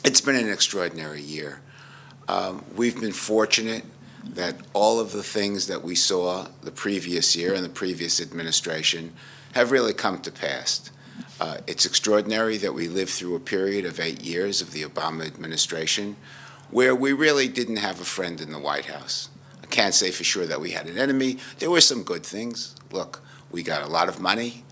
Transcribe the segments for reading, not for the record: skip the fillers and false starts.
It's been an extraordinary year. We've been fortunate that all of the things that we saw the previous year and the previous administration have really come to pass. It's extraordinary that we lived through a period of 8 years of the Obama administration where we really didn't have a friend in the White House. I can't say for sure that we had an enemy. There were some good things. Look, we got a lot of money.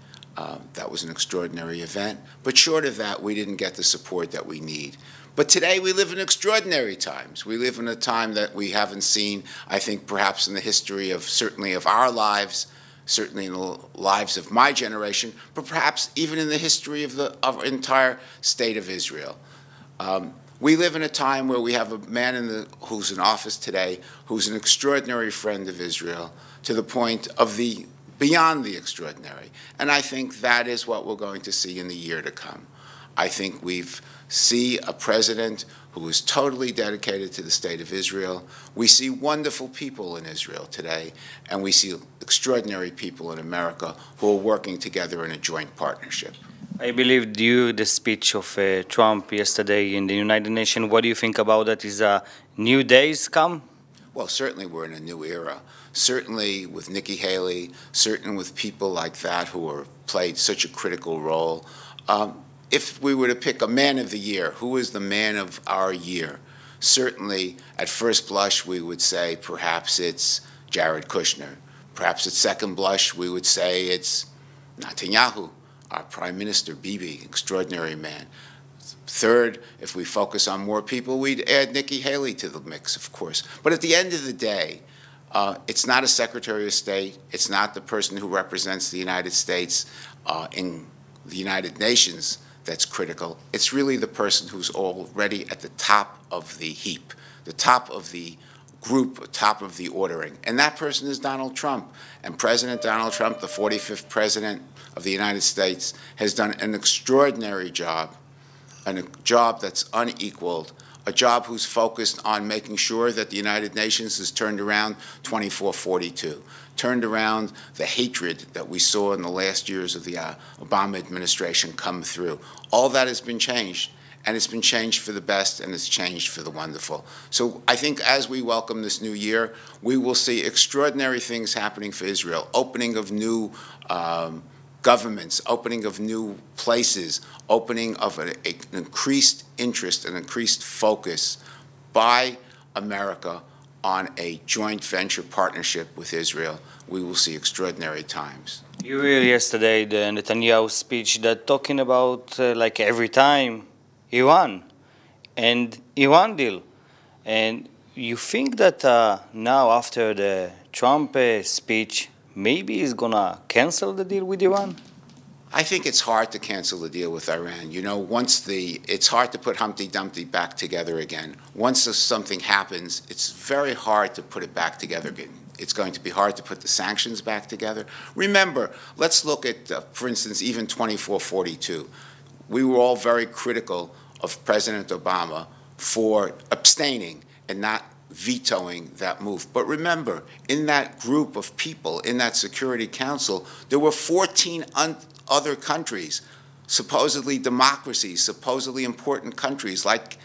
That was an extraordinary event. But short of that, we didn't get the support that we need. But today we live in extraordinary times. We live in a time that we haven't seen, I think, perhaps in the history of certainly of our lives, certainly in the lives of my generation, but perhaps even in the history of the entire state of Israel. We live in a time where we have a man who's in office today who's an extraordinary friend of Israel to the point of beyond the extraordinary. And I think that is what we're going to see in the year to come. I think see a president who is totally dedicated to the state of Israel. We see wonderful people in Israel today, and we see extraordinary people in America who are working together in a joint partnership. I believe due the speech of Trump yesterday in the United Nations, what do you think about that? Is new days come? Well, certainly we're in a new era. Certainly with Nikki Haley, certainly with people like that who have played such a critical role. If we were to pick a man of the year, who is the man of our year? Certainly, at first blush, we would say perhaps it's Jared Kushner. Perhaps at second blush, we would say it's Netanyahu, our Prime Minister, Bibi, extraordinary man. Third, if we focus on more people, we'd add Nikki Haley to the mix, of course. But at the end of the day, it's not a Secretary of State. It's not the person who represents the United States in the United Nations that's critical. It's really the person who's already at the top of the heap, the top of the group, top of the ordering. And that person is Donald Trump. And President Donald Trump, the 45th President of the United States, has done an extraordinary job, and a job that's unequaled, a job who's focused on making sure that the United Nations has turned around 2442, turned around the hatred that we saw in the last years of the Obama administration come through. All that has been changed, and it's been changed for the best, and it's changed for the wonderful. So I think as we welcome this new year, we will see extraordinary things happening for Israel, opening of new governments, opening of new places, opening of an increased interest and increased focus by America on a joint venture partnership with Israel. We will see extraordinary times. You heard yesterday the Netanyahu speech that talking about like every time Iran and Iran deal. And you think that now after the Trump speech, maybe he's going to cancel the deal with Iran? I think it's hard to cancel the deal with Iran. You know, it's hard to put Humpty Dumpty back together again. Once something happens, it's very hard to put it back together again. It's going to be hard to put the sanctions back together. Remember, let's look at, for instance, even 2442. We were all very critical of President Obama for abstaining and not vetoing that move. But remember, in that group of people, in that Security Council, there were 14 other countries, supposedly democracies, supposedly important countries like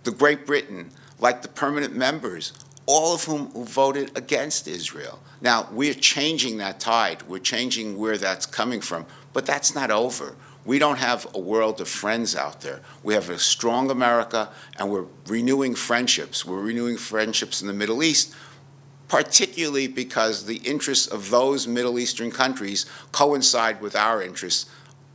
the Great Britain, like the permanent members, all of whom voted against Israel. Now, we're changing that tide. We're changing where that's coming from. But that's not over. We don't have a world of friends out there. We have a strong America, and we're renewing friendships. We're renewing friendships in the Middle East, particularly because the interests of those Middle Eastern countries coincide with our interests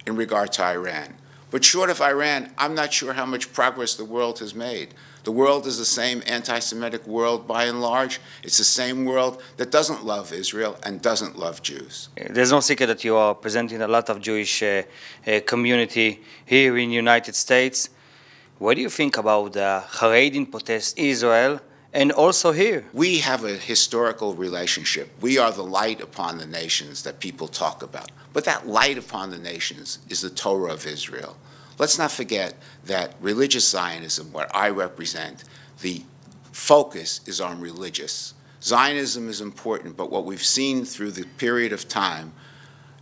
in regard to Iran. But short of Iran, I'm not sure how much progress the world has made. The world is the same anti-Semitic world by and large. It's the same world that doesn't love Israel and doesn't love Jews. There's no secret that you are presenting a lot of Jewish community here in the United States. What do you think about the Haredim protest in Israel and also here? We have a historical relationship. We are the light upon the nations that people talk about. But that light upon the nations is the Torah of Israel. Let's not forget that religious Zionism, what I represent, the focus is on religious. Zionism is important, but what we've seen through the period of time,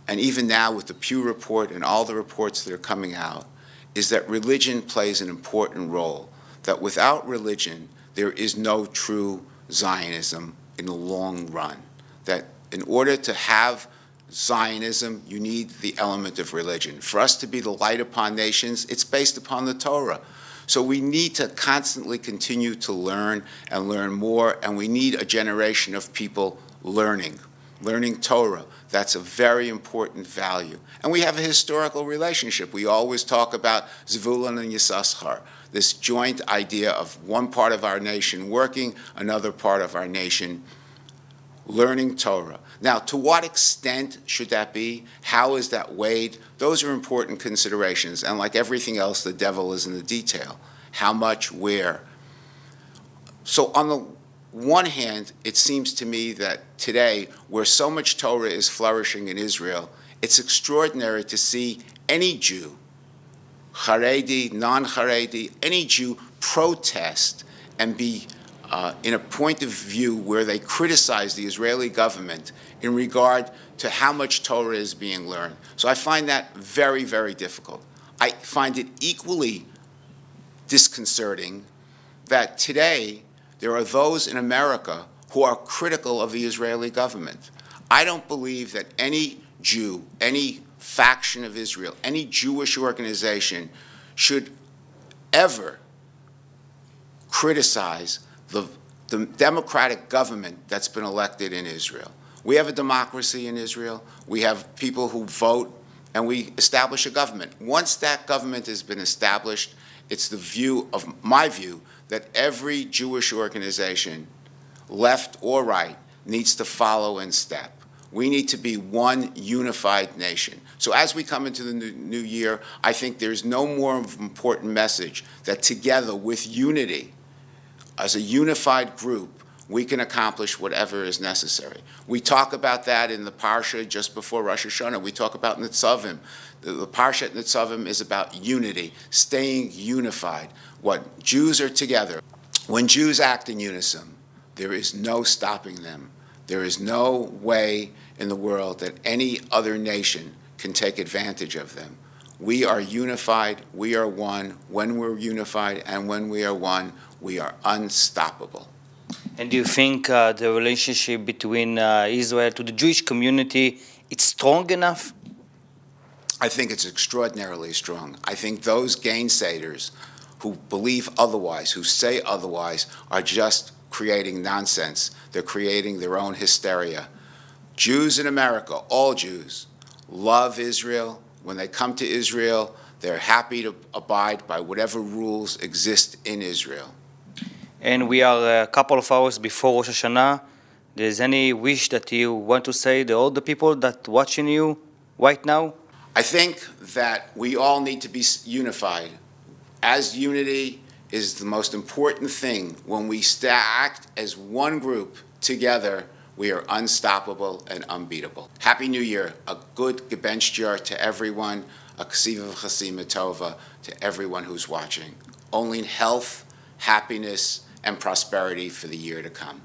and even now with the Pew report and all the reports that are coming out, is that religion plays an important role, that without religion, there is no true Zionism in the long run, that in order to have Zionism, you need the element of religion. For us to be the light upon nations, it's based upon the Torah. So we need to constantly continue to learn and learn more, and we need a generation of people learning Torah. That's a very important value. And we have a historical relationship. We always talk about Zvulun and Yisachar, this joint idea of one part of our nation working, another part of our nation learning Torah. Now, to what extent should that be? How is that weighed? Those are important considerations. And like everything else, the devil is in the detail. How much, where? So on the one hand, it seems to me that today, where so much Torah is flourishing in Israel, it's extraordinary to see any Jew, Haredi, non-Haredi, any Jew protest and be in a point of view where they criticize the Israeli government in regard to how much Torah is being learned. So I find that very, very difficult. I find it equally disconcerting that today there are those in America who are critical of the Israeli government. I don't believe that any Jew, any faction of Israel, any Jewish organization should ever criticize the democratic government that's been elected in Israel. We have a democracy in Israel. We have people who vote, and we establish a government. Once that government has been established, it's the view of my view that every Jewish organization, left or right, needs to follow in step. We need to be one unified nation. So as we come into the new year, I think there's no more important message that together with unity, as a unified group, we can accomplish whatever is necessary. We talk about that in the Parsha just before Rosh Hashanah. We talk about Nitzavim. The Parsha Nitzavim is about unity, staying unified. What Jews are together. When Jews act in unison, there is no stopping them. There is no way in the world that any other nation can take advantage of them. We are unified, we are one. When we're unified and when we are one, we are unstoppable. And do you think the relationship between Israel to the Jewish community, it's strong enough? I think it's extraordinarily strong. I think those gainsayers who believe otherwise, who say otherwise, are just creating nonsense. They're creating their own hysteria. Jews in America, all Jews, love Israel. When they come to Israel, they're happy to abide by whatever rules exist in Israel. And we are a couple of hours before Rosh Hashanah. There's any wish that you want to say to all the people that watching you right now? I think that we all need to be unified. As unity is the most important thing, when we act as one group together, we are unstoppable and unbeatable. Happy New Year. A good Gebenchtjahr to everyone. A Ksiva Chasima Tova to everyone who's watching. Only health, happiness, and prosperity for the year to come.